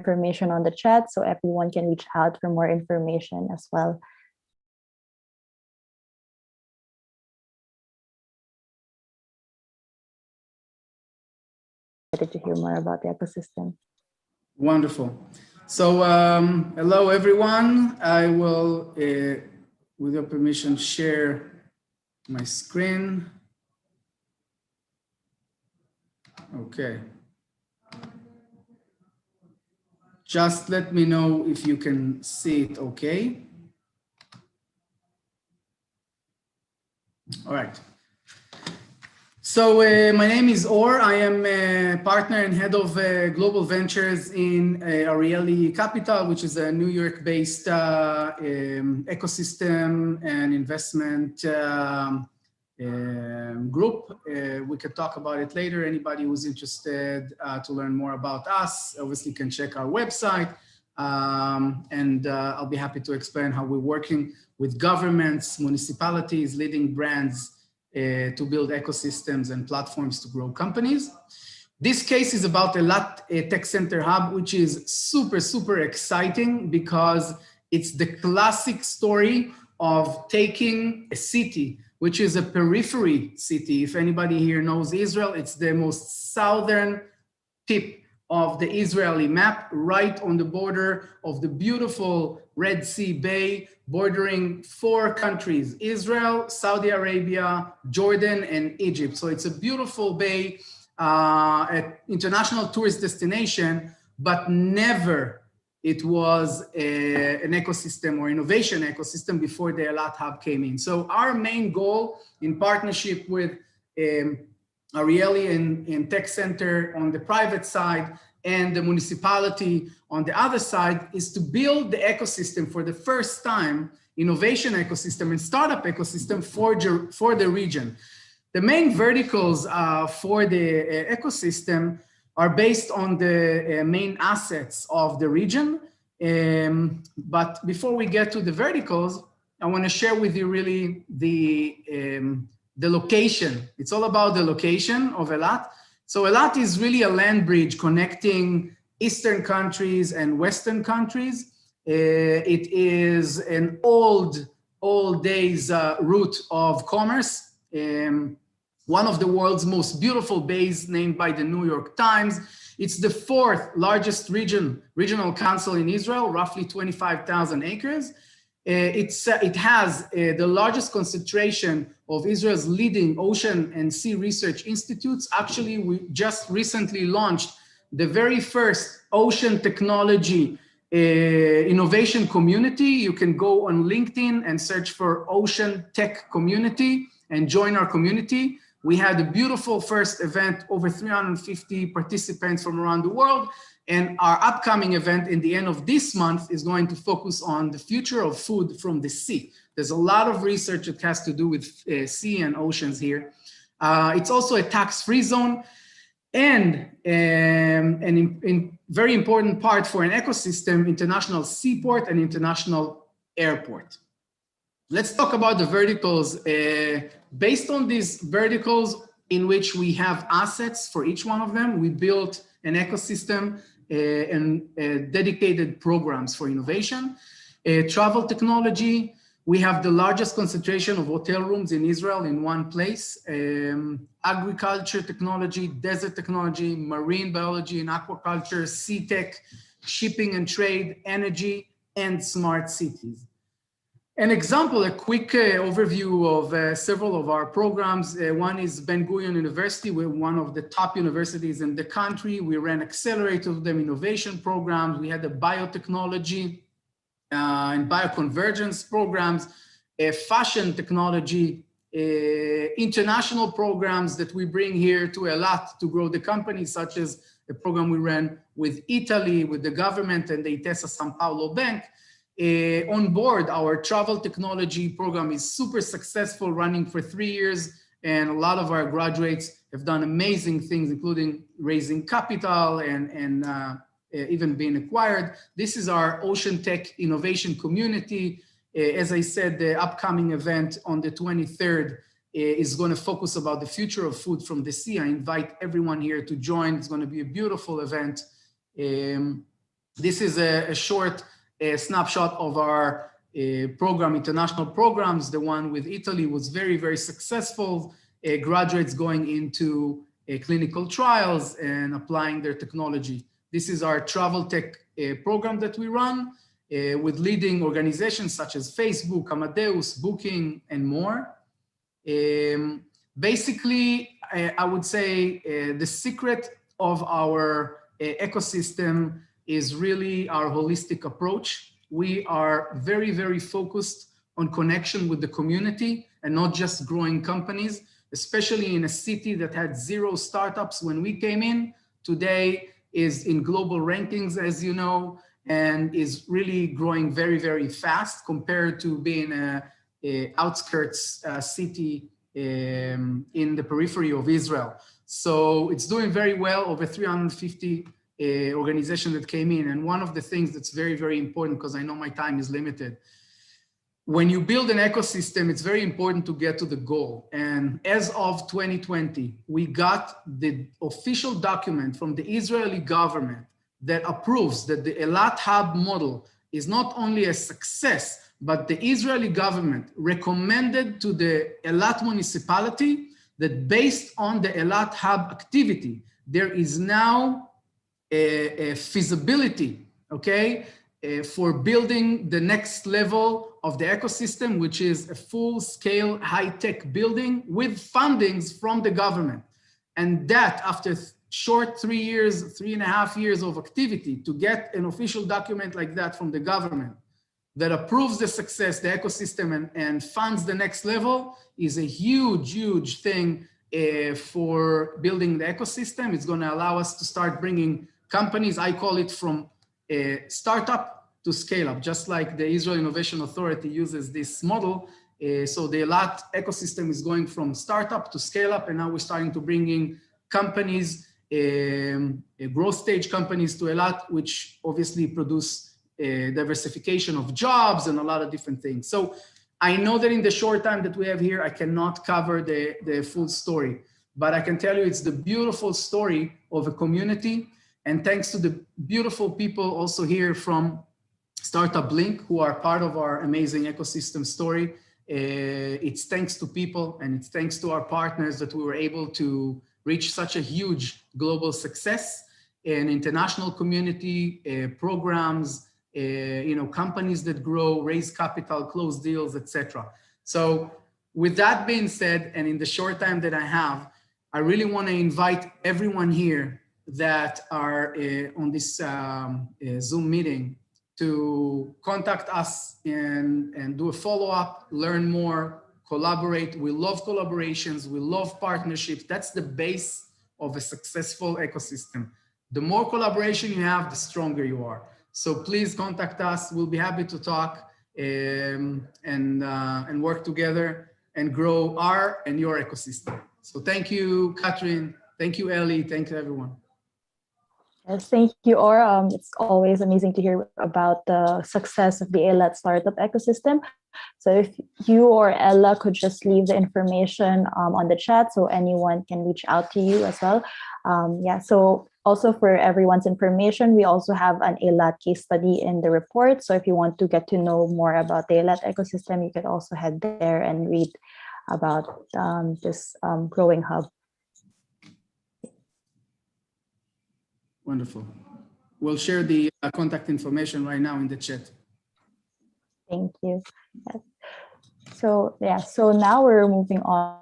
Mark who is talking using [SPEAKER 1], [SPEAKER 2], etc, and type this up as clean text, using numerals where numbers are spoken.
[SPEAKER 1] information on the chat so everyone can reach out for more information as well. To hear more about the ecosystem.
[SPEAKER 2] Wonderful. So hello everyone. I will, with your permission, share my screen. Okay. Just let me know if you can see it okay. All right. So my name is Or. I am a partner and head of global ventures in Ariely Capital, which is a New York-based ecosystem and investment group. We could talk about it later. Anybody who's interested to learn more about us, obviously can check our website. I'll be happy to explain how we're working with governments, municipalities, leading brands, to build ecosystems and platforms to grow companies. This case is about Eilat Tech Center Hub, which is super, super exciting because it's the classic story of taking a city, which is a periphery city. If anybody here knows Israel, it's the most southern tip of the Israeli map, right on the border of the beautiful Red Sea Bay, bordering 4 countries: Israel, Saudi Arabia, Jordan, and Egypt. So it's a beautiful bay, an international tourist destination, but never it was an ecosystem or innovation ecosystem before the Eilat Hub came in. So our main goal, in partnership with Ariely and Tech Center on the private side and the municipality on the other side, is to build the ecosystem for the first time, innovation ecosystem and startup ecosystem for the region. The main verticals for the ecosystem are based on the main assets of the region. But before we get to the verticals, I want to share with you really the location. It's all about the location of Eilat. So Eilat is really a land bridge connecting Eastern countries and Western countries. It is an old days route of commerce. One of the world's most beautiful bays, named by the New York Times. It's the 4th largest regional council in Israel, roughly 25,000 acres. It has the largest concentration of Israel's leading ocean and sea research institutes. Actually, we just recently launched the very first ocean technology innovation community. You can go on LinkedIn and search for Ocean Tech Community and join our community. We had a beautiful first event, over 350 participants from around the world. And our upcoming event in the end of this month is going to focus on the future of food from the sea. There's a lot of research that has to do with sea and oceans here. It's also a tax-free zone and an very important part for an ecosystem, international seaport and international airport. Let's talk about the verticals. Based on these verticals in which we have assets for each one of them, we built an ecosystem and dedicated programs for innovation. Travel technology, we have the largest concentration of hotel rooms in Israel in one place. Agriculture technology, desert technology, marine biology and aquaculture, sea tech, shipping and trade, energy, and smart cities. An example, a quick overview of several of our programs. One is Ben-Gurion University. We're one of the top universities in the country. We ran accelerator of them innovation programs. We had the biotechnology and bioconvergence programs, fashion technology, international programs that we bring here to Eilat to grow the company, such as a program we ran with Italy, with the government and the Intesa San Paolo Bank. On board, our travel technology program is super successful, running for 3 years, and a lot of our graduates have done amazing things, including raising capital and even being acquired. This is our Ocean Tech Innovation Community. As I said, the upcoming event on the 23rd is going to focus about the future of food from the sea. I invite everyone here to join. It's going to be a beautiful event. This is a short snapshot of our program, international programs. The one with Italy was very, very successful. Graduates going into clinical trials and applying their technology. This is our travel tech program that we run with leading organizations such as Facebook, Amadeus, Booking, and more. Basically, I would say the secret of our ecosystem is really our holistic approach. We are very, very focused on connection with the community and not just growing companies, especially in a city that had 0 startups when we came in. Today is in global rankings, as you know, and is really growing very, very fast compared to being a outskirts city in the periphery of Israel. So it's doing very well, over 350 organizations that came in. And one of the things that's very, very important, because I know my time is limited, when you build an ecosystem, it's very important to get to the goal. And as of 2020, we got the official document from the Israeli government that approves that the Eilat hub model is not only a success, but the Israeli government recommended to the Eilat municipality that based on the Eilat hub activity, there is now a feasibility, okay, for building the next level of the ecosystem, which is a full-scale high-tech building with fundings from the government. And that, after short 3.5 years of activity, to get an official document like that from the government that approves the success, the ecosystem, and funds the next level is a huge, huge thing for building the ecosystem. It's going to allow us to start bringing companies, I call it from startup to scale up, just like the Israel Innovation Authority uses this model. So the Eilat ecosystem is going from startup to scale up, and now we're starting to bring in companies, growth stage companies to Eilat, which obviously produce diversification of jobs and a lot of different things. So I know that in the short time that we have here, I cannot cover the full story, but I can tell you it's the beautiful story of a community. And thanks to the beautiful people also here from StartupBlink, who are part of our amazing ecosystem story. It's thanks to people and it's thanks to our partners that we were able to reach such a huge global success, an international community, programs, companies that grow, raise capital, close deals, etc. So with that being said, and in the short time that I have, I really want to invite everyone here that are on this Zoom meeting to contact us and do a follow-up, learn more, collaborate. We love collaborations, we love partnerships. That's the base of a successful ecosystem. The more collaboration you have, the stronger you are. So please contact us. We'll be happy to talk and work together and grow our and your ecosystem. So thank you, Katrin. Thank you, Ellie. Thank you, everyone.
[SPEAKER 1] Yes, thank you, Or. It's always amazing to hear about the success of the Eilat startup ecosystem. So if you or Ella could just leave the information on the chat so anyone can reach out to you as well. So also for everyone's information, we also have an Eilat case study in the report. So if you want to get to know more about the Eilat ecosystem, you could also head there and read about this growing hub.
[SPEAKER 2] Wonderful. We'll share the contact information right now in the chat.
[SPEAKER 1] Thank you. So now we're moving on